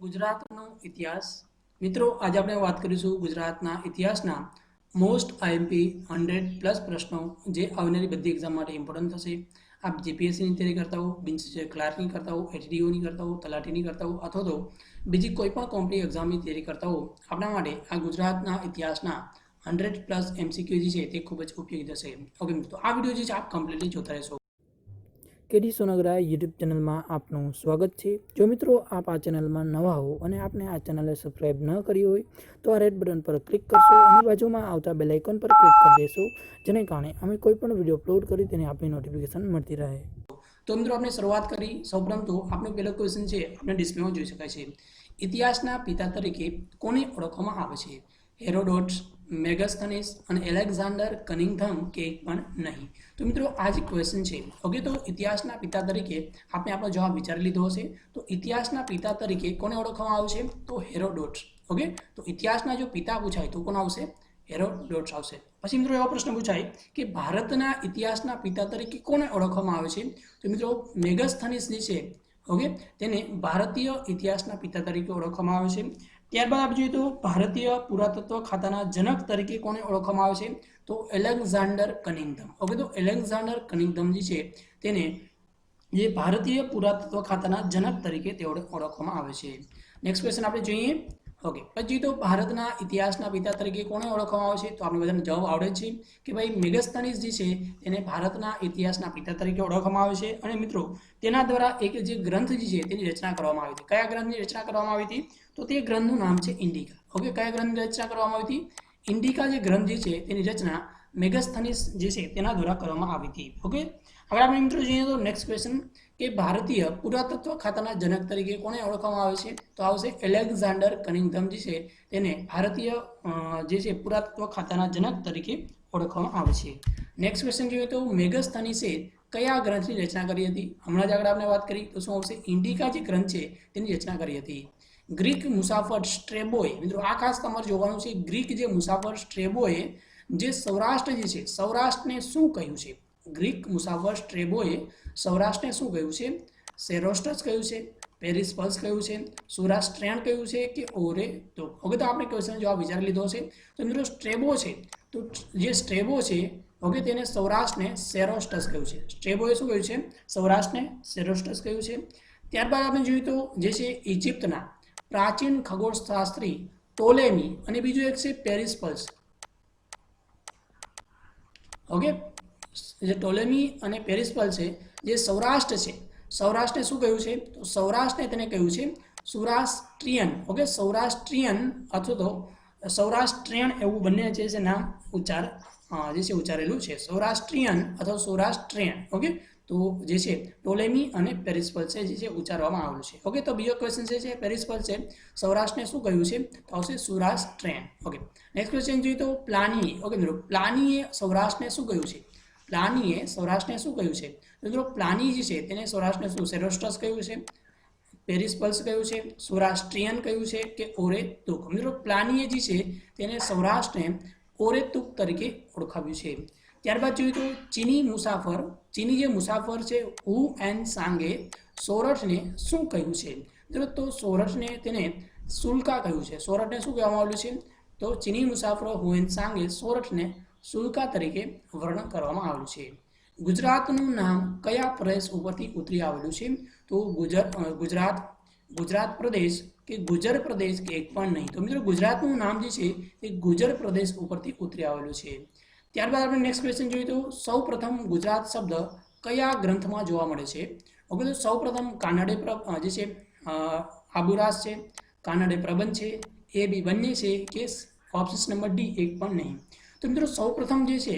ગુજરાતનો ઇતિહાસ મિત્રો આજે આપણે વાત કરીશું ગુજરાતના ઇતિહાસના મોસ્ટ આઈએમપી 100+ પ્રશ્નો જે આવનારી બધી એક્ઝામ માટે ઇમ્પોર્ટન્ટ થશે। આપ જીપીએસસીની તૈયારી કરતા હો, બિન ક્લાર્કની કરતા હો, એચડીઓની કરતા હો, તલાટીની કરતા હો અથવા તો બીજી કોઈ પણ કોમ્પિટિટિવ એક્ઝામની તૈયારી કરતા હો, આપણા માટે આ ગુજરાતના ઇતિહાસના 100+ એમસીક્યુ જે છે તે ખૂબ જ ઉપયોગી થશે। ઓકે મિત્રો, આ વિડીયો જે છે આપ કમ્પ્લીટલી જોતા રહેશો। કેડી સોનગરા યુટ્યુબ ચેનલમાં આપનું સ્વાગત છે। જો મિત્રો આપ આ ચેનલમાં નવા હો અને આપને આ ચેનલને સબસ્ક્રાઇબ ન કરી હોય તો આ રેડ બટન પર ક્લિક કરશો અને બાજુમાં આવતા બેલ આઇકન પર ક્લિક કરી દેશો, જેને કારણે અમે કોઈ પણ વિડીયો અપલોડ કરી તેની આપની નોટિફિકેશન મળતી રહે। તો મિત્રો આપણે શરૂઆત કરી। સૌપ્રથમ તો આપણો પહેલો ક્વેશ્ચન છે, આપણે ડિસ્પ્લેમાં જોઈ શકાય છે। ઇતિહાસના પિતા તરીકે કોને ઓળખવામાં આવે છે? હેરોડોટ્સ, મેગસ્થનીસ અને એલેક્ઝાન્ડર કનિંઘમ કે પણ નહીં? તો મિત્રો આ જ ક્વેશ્ચન છે। ઓકે, તો ઇતિહાસના પિતા તરીકે આપણે આપણો જવાબ વિચારી લીધો હશે। તો ઇતિહાસના પિતા તરીકે કોને ઓળખવામાં આવે છે? તો હેરોડોટ્સ। ઓકે, તો ઇતિહાસના જો પિતા પૂછાય તો કોણ આવશે? હેરોડોટ્સ આવશે। પછી મિત્રો એવો પ્રશ્ન પૂછાય કે ભારતના ઇતિહાસના પિતા તરીકે કોને ઓળખવામાં આવે છે? તો મિત્રો મેગસ્થનીસ જે છે, ઓકે, તેને ભારતીય ઇતિહાસના પિતા તરીકે ઓળખવામાં આવે છે। ત્યારબાદ આપણે જોઈએ તો ભારતીય પુરાતત્વ ખાતાના જનક તરીકે કોને ઓળખવામાં આવે છે? તો એલેક્ઝાન્ડર કનિંઘમ। ઓકે, તો એલેક્ઝાન્ડર કનિંઘમ જે છે તેને જે ભારતીય પુરાતત્વ ખાતાના જનક તરીકે તે ઓળખવામાં આવે છે। નેક્સ્ટ ક્વેશ્ચન આપણે જોઈએ। ઓકે, પછી તો ભારતના ઇતિહાસના પિતા તરીકે કોને ઓળખવામાં આવે છે? તો આપણે બધાને જવાબ આવડે છે કે ભાઈ મેગસ્થનીસ જે છે તેને ભારતના ઇતિહાસના પિતા તરીકે ઓળખવામાં આવે છે। અને મિત્રો તેના દ્વારા એક જે ગ્રંથ જે છે તેની રચના કરવામાં આવી હતી। કયા ગ્રંથની રચના કરવામાં આવી હતી? તો તે ગ્રંથનું નામ છે ઇન્ડિકા। ઓકે, કયા ગ્રંથની રચના કરવામાં આવી હતી? ઇન્ડિકા જે ગ્રંથ જે છે તેની રચના મેગસ્થનીસ જે છે તેના દ્વારા કરવામાં આવી હતી। ઓકે, હવે આપણે મિત્રો જોઈએ તો નેક્સ્ટ ક્વેશ્ચન કે ભારતીય પુરાતત્વ ખાતાના જનક તરીકે કોને ઓળખવામાં આવે છે? તો આવશે એલેક્ઝાન્ડર કનિંઘમ જે છે તેને ભારતીય જે છે પુરાતત્વ ખાતાના જનક તરીકે ઓળખવામાં આવે છે। નેક્સ્ટ ક્વેશ્ચન જોઈએ તો મેગસ્થનીસે કયા ગ્રંથની રચના કરી હતી? હમણાં જ આગળ આપણે વાત કરી તો શું આવશે? ઇન્ડિકા જે ગ્રંથ છે તેની રચના કરી હતી। ગ્રીક મુસાફર સ્ટ્રેબોએ, મિત્રો આ ખાસ તમારે જોવાનું છે, ગ્રીક જે મુસાફર સ્ટ્રેબોએ જે સૌરાષ્ટ્ર જે છે સૌરાષ્ટ્રને શું કહ્યું છે? ગ્રીક મુસાફર સ્ટ્રેબોએ સૌરાષ્ટ્રને શું કહ્યું છે? સેરોસ્ટસ કહ્યું છે, પેરિસ્પલ્સ કહ્યું છે, સુરાસ્ટ્રેન કહ્યું છે કે ઓરેતો? ઓકે, તો આપણે ક્વેશ્ચન જવાબ વિચારી લીધો હશે। તો મિત્રો સ્ટ્રેબો છે, તો જે સ્ટ્રેબો છે, ઓકે, તેને સૌરાષ્ટ્રને સેરોસ્ટસ કહ્યું છે। સ્ટ્રેબોએ શું કહ્યું છે? સૌરાષ્ટ્રને સેરોસ્ટસ કહ્યું છે। ત્યારબાદ આપણે જોઈએ તો જે છે ઇજિપ્તના પ્રાચીન ખગોળશાસ્ત્રી ટોલેમી અને બીજું એક છે પેરિસ્પલ્સ। ઓકે, જે ટોલેમી અને પેરિસ્પલ્સ છે જે સૌરાષ્ટ્ર છે, સૌરાષ્ટ્રને શું કહ્યું છે? તો સૌરાષ્ટ્રને તેને કહ્યું છે સુરાસ્ટ્રિયન। ઓકે, સૌરાષ્ટ્રિયન અથવા તો સૌરાષ્ટ્રિયન એવું બંને છે નામ ઉચ્ચાર જે છે ઉચ્ચારેલું છે, સૌરાષ્ટ્રિયન અથવા સૌરાષ્ટ્રિયન। ઓકે, તો જે છે ટોલેમી અને પેરિસ્પલ્સ છે જે છે ઉચ્ચારવામાં આવેલું છે। ઓકે, તો બીજો ક્વેશ્ચન છે પેરિસ્પલ્સ છે સૌરાષ્ટ્રને શું કહ્યું છે? તો આવશે સુરાસ્ટ્રેન। ઓકે, નેક્સ્ટ ક્વેશ્ચન જોઈએ તો પ્લાનીએ, ઓકે મિત્રો, પ્લાનીએ સૌરાષ્ટ્રને શું કહ્યું છે? પ્લાનીએ સૌરાષ્ટ્રને શું કહ્યું છે? મિત્રો પ્લાની જે છે તેને સૌરાષ્ટ્રને શું સેરોસ્ટસ કહ્યું છે, પેરિસ્પલ્સ કહ્યું છે, સૌરાષ્ટ્રિયન કહ્યું છે કે ઓરેતુક? મિત્રો પ્લાનીએ જે છે તેને સૌરાષ્ટ્રને ઓરેતુક તરીકે ઓળખાવ્યું છે। ત્યારબાદ જોઈએ તો ચીની મુસાફર, ચીની જે મુસાફર છે હુ એન સાંગે સોરઠને શું કહ્યું છે? મિત્રો તો સોરઠને તેને સુલકા કહ્યું છે। સોરઠને શું કહેવામાં આવ્યું છે? તો ચીની મુસાફરો હુએન સાંગે સોરઠને સુલકા તરીકે વર્ણન કરવામાં આવેલું છે। ગુજરાતનું નામ કયા પ્રદેશ ઉપરથી ઉતરી આવેલું છે? તો ગુજરાત પ્રદેશ કે ગુજર પ્રદેશ કે એક પણ નહીં? તો મિત્રો ગુજરાતનું નામ જે છે એ ગુજર પ્રદેશ ઉપરથી ઉતરી આવેલું છે। ત્યારબાદ આપણે નેક્સ્ટ ક્વેશ્ચન જોઈએ તો સૌપ્રથમ ગુજરાત શબ્દ કયા ગ્રંથમાં જોવા મળે છે? ઓકે, તો સૌપ્રથમ કાનડે જે છે આબુરાસ છે, કાનડે પ્રબંધ છે, એ બી બંને છે કે ઓપ્શન નંબર ડી એક પણ નહીં? તો મિત્રો સૌપ્રથમ જે છે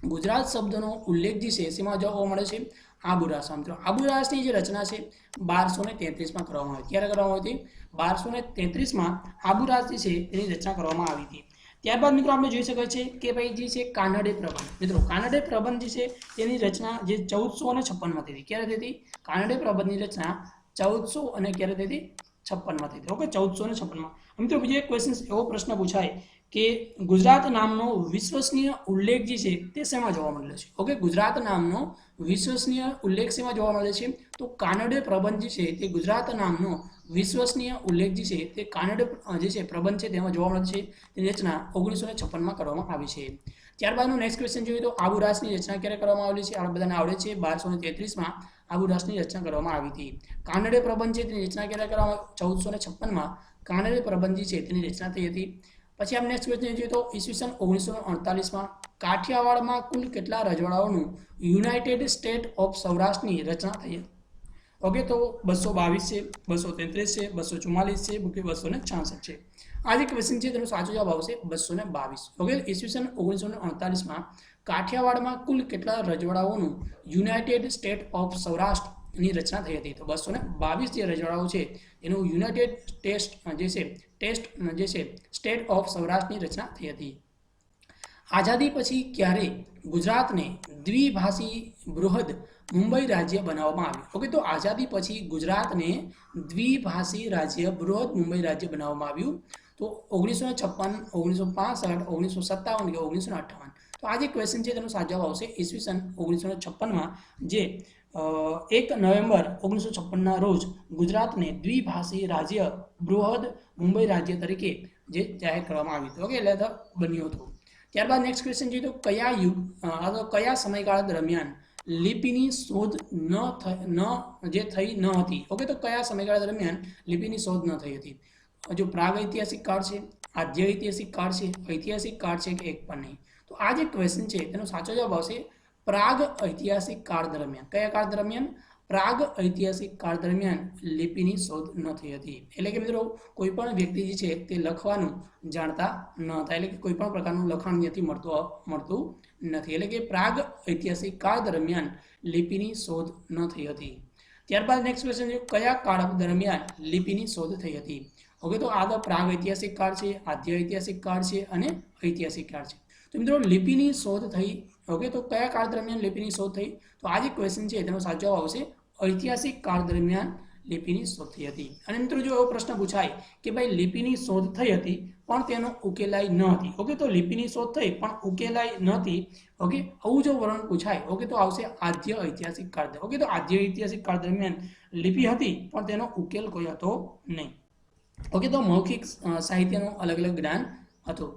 ગુજરાત શબ્દનો ઉલ્લેખ જે છે શેમાં જોવા મળે છે? આબુરાસમાં। મિત્રો આબુરાસની જે રચના છે 1233માં કરવામાં આવી। ક્યારે કરવામાં આવી હતી? 1233માં આબુરાસ જે છે તેની રચના કરવામાં આવી હતી। ત્યારબાદ મિત્રો આપણે જોઈ શકાય છે કે ભાઈ જે છે કાનડે પ્રબંધ, મિત્રો કાનડે પ્રબંધ જે છે તેની રચના જે 1456માં થઈ હતી। ક્યારે થઈ હતી? કાનડે પ્રબંધની રચના 1400 અને ક્યારે થઈ હતી? 56માં થઈ હતી। ઓકે, 1456માં। મિત્રો બીજો એક ક્વેશ્ચન એવો પ્રશ્ન પૂછાય કે ગુજરાત નામનો વિશ્વસનીય ઉલ્લેખ જે છે તે શેમાં જોવા મળે છે? ઓકે, ગુજરાત નામનો વિશ્વસનીય ઉલ્લેખ શેમાં જોવા મળે છે? તો કાનડે પ્રબંધ જે છે તે ગુજરાત નામનો વિશ્વસનીય ઉલ્લેખ જે છે તે કાનડ જે છે પ્રબંધ છે તેમાં જોવા મળે છે. તેની રચના 1956માં કરવામાં આવી છે. ત્યારબાદનો નેક્સ્ટ ક્વેશ્ચન જોઈએ તો આબુ રાસની રચના ક્યારે કરવામાં આવેલી છે? આપણે બધાને આવડે છે 1233માં આબુ રાસની રચના કરવામાં આવી હતી. કાનડે પ્રબંધ છે તેની રચના ક્યારે કરવામાં 1456માં કાનડે પ્રબંધ જે છે તેની રચના થઈ હતી. પછી આપણે નેક્સ્ટ ક્વેશ્ચન જોઈએ તો ઈસવીસન 1948માં કાઠિયાવાડમાં કુલ કેટલા રજવાડાઓનું યુનાઇટેડ સ્ટેટ ઓફ સૌરાષ્ટ્રની રચના થઈ હતી? ઓકે, તો 222 છે, 233 છે, 244 છે, કે 266 છે. આ જે ક્વેશ્ચન છે તેનો સાચો જવાબ આવશે 222. ઓકે, ઈસવીસન 1948માં કાઠિયાવાડમાં કુલ કેટલા રજવાડાઓનું યુનાઇટેડ સ્ટેટ ઓફ સૌરાષ્ટ્રની રચના થઈ હતી? તો 222 જે રજવાડાઓ છે એનું યુનાઇટેડ સ્ટેટ ઓફ સૌરાષ્ટ્રની રચના થઈ હતી. આઝાદી પછી ક્યારે ગુજરાતને દ્વિભાષી બૃહદ મુંબઈ રાજ્ય બનાવવામાં આવ્યું? ઓકે, તો આઝાદી પછી ગુજરાતને દ્વિભાષી રાજ્ય બૃહદ મુંબઈ રાજ્ય બનાવવામાં આવ્યું. તો 1956, 1965, 1957 કે 1958. તો આ જે ક્વેશ્ચન છે તેનો સાચો જવાબ આવશે ઈસવીસન 1956માં જે 1 નવેમ્બર 1956ના રોજ ગુજરાતને દ્વિભાષી રાજ્ય બૃહદ મુંબઈ રાજ્ય તરીકે જે જાહેર કરવામાં આવ્યું હતું. ઓકે, એટલે બન્યું હતું. ત્યારબાદ નેક્સ્ટ ક્વેશ્ચન જોઈએ તો કયા સમયગાળા દરમિયાન લિપિની શોધ થઈ ન હતી? ઓકે, તો કયા સમયગાળા દરમિયાન લિપિની શોધ ન થઈ હતી? જો પ્રાગ ઐતિહાસિક કાળ છે, આદ્ય ઐતિહાસિક કાળ છે, ઐતિહાસિક કાળ છે કે એક પણ નહીં? તો આ જે ક્વેશ્ચન છે તેનો સાચો જવાબ આવશે પ્રાગ ઐતિહાસિક કાળ દરમિયાન. કયા કાળ દરમિયાન? પ્રાગ ઐતિહાસિક કાળ દરમિયાન લિપિની શોધ ન થઈ હતી. એટલે કે મિત્રો કોઈ પણ વ્યક્તિ જે છે તે લખવાનું જાણતા ન હતા, એટલે કે કોઈ પણ પ્રકારનું લખાણ ત્યાંથી મળતું નથી. એટલે કે પ્રાગ ઐતિહાસિક કાળ દરમિયાન લિપિની શોધ ન થઈ હતી. ત્યારબાદ નેક્સ્ટ ક્વેશ્ચન છે કયા કાળ દરમિયાન લિપિની શોધ થઈ હતી? ઓકે, તો આ તો પ્રાગ ઐતિહાસિક કાળ છે, આદ્ય ઐતિહાસિક કાળ છે અને ઐતિહાસિક કાળ છે. તો મિત્રો લિપિની શોધ થઈ. ઓકે, તો કયા કાળ દરમિયાન લિપિની શોધ થઈ? તો આ જે ક્વેશ્ચન છે તેનો સાચો જવાબ આવશે ઐતિહાસિક કાળ દરમિયાન લિપિની શોધ થઈ હતી. અને મિત્રો જો એવો પ્રશ્ન પૂછાય કે ભાઈ લિપિની શોધ થઈ હતી પણ તેનો ઉકેલાઈ ન હતી. ઓકે, તો લિપિની શોધ થઈ પણ ઉકેલાઈ નહોતી. ઓકે, આવું જો વર્ણન પૂછાય ઓકે તો આવશે આદ્ય ઐતિહાસિક કાળ. ઓકે, તો આદ્ય ઐતિહાસિક કાળ દરમિયાન લિપિ હતી પણ તેનો ઉકેલ કોઈ હતો નહીં. ઓકે, તો મૌખિક સાહિત્યનું અલગ અલગ જ્ઞાન હતું.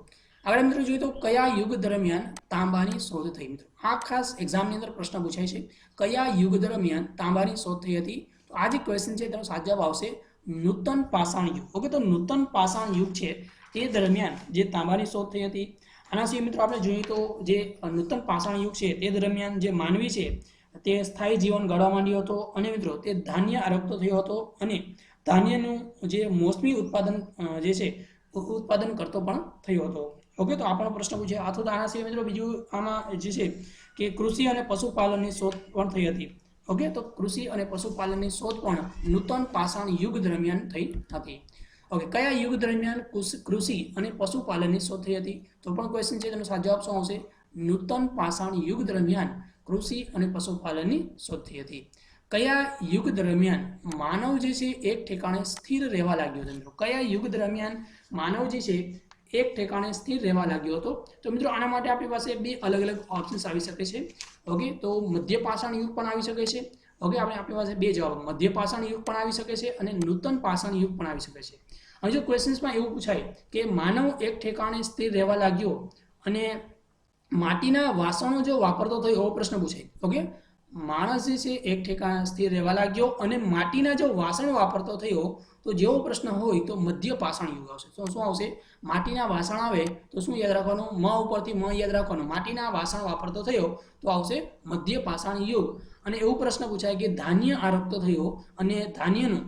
આગળ મિત્રો જોઈએ તો કયા યુગ દરમિયાન તાંબાની શોધ થઈ? મિત્રો આ ખાસ એક્ઝામની અંદર પ્રશ્ન પૂછાય છે કયા યુગ દરમિયાન તાંબાની શોધ થઈ હતી? તો આ જે ક્વેશ્ચન છે તેનો સાચો જવાબ આવશે નૂતન પાષાણ યુગ. ઓકે, તો નૂતન પાષાણ યુગ છે તે દરમિયાન જે તાંબાની શોધ થઈ હતી. આના સિવાય મિત્રો આપણે જોઈએ તો જે નૂતન પાષાણ યુગ છે તે દરમિયાન જે માનવી છે તે સ્થાયી જીવન ગાળવા માંડ્યો હતો અને મિત્રો તે ધાન્ય આરગતો થયો હતો અને ધાન્યનું જે મોસમી ઉત્પાદન જે છે ઉત્પાદન કરતો પણ થયો હતો. ઓકે, તો આપણો પ્રશ્ન પૂછે. અથવા તો આના સિવાય મિત્રો બીજું આમાં જે છે કે કૃષિ અને પશુપાલનની શોધ પણ થઈ હતી. ઓકે, તો કૃષિ અને પશુપાલનની શોધ પણ નૂતન પાષાણ યુગ દરમિયાન થઈ હતી. ઓકે, કયા યુગ દરમિયાન કૃષિ અને પશુપાલનની શોધ થઈ હતી? તો પણ ક્વેશ્ચન છે તેનો સાચો જવાબ શું આવશે? નૂતન પાષાણ યુગ દરમિયાન કૃષિ અને પશુપાલનની શોધ થઈ હતી. કયા યુગ દરમિયાન માનવ જે છે એક ઠેકાણે સ્થિર રહેવા લાગ્યો હતો? મિત્રો કયા યુગ દરમિયાન માનવ જે છે એક ઠેકાણે સ્થિર રહેવા લાગ્યો હતો? તો મિત્રો આના માટે આપણી પાસે બે અલગ અલગ ઓપ્શન્સ આવી શકે છે. ઓકે, તો મધ્ય પાષાણ યુગ પણ આવી શકે છે. ઓકે, આપણી પાસે બે જવાબ મધ્ય પાષાણ યુગ પણ આવી શકે છે અને નૂતન પાષાણ યુગ પણ આવી શકે છે. હવે જો ક્વેશ્ચન્સમાં એવું પૂછાય કે માનવ એક ઠેકાણે સ્થિર રહેવા લાગ્યો અને માટીના વાસણો જો વાપરતો થયો એવો પ્રશ્ન પૂછાય. ઓકે, માણસ જે છે એક ઠેકાણે સ્થિર રહેવા લાગ્યો અને માટીના જો વાસણ વાપરતો થયો તો જેવો પ્રશ્ન હોય તો મધ્ય પાષાણ યુગ આવશે. તો શું આવશે? માટીના વાસણ આવે તો શું યાદ રાખવાનું? મ ઉપરથી મ યાદ રાખવાનું. માટીના વાસણ વાપરતો થયો તો આવશે મધ્ય પાષાણ યુગ. અને એવું પ્રશ્ન પૂછાય કે ધાન્ય આરગતો થયો અને ધાન્યનું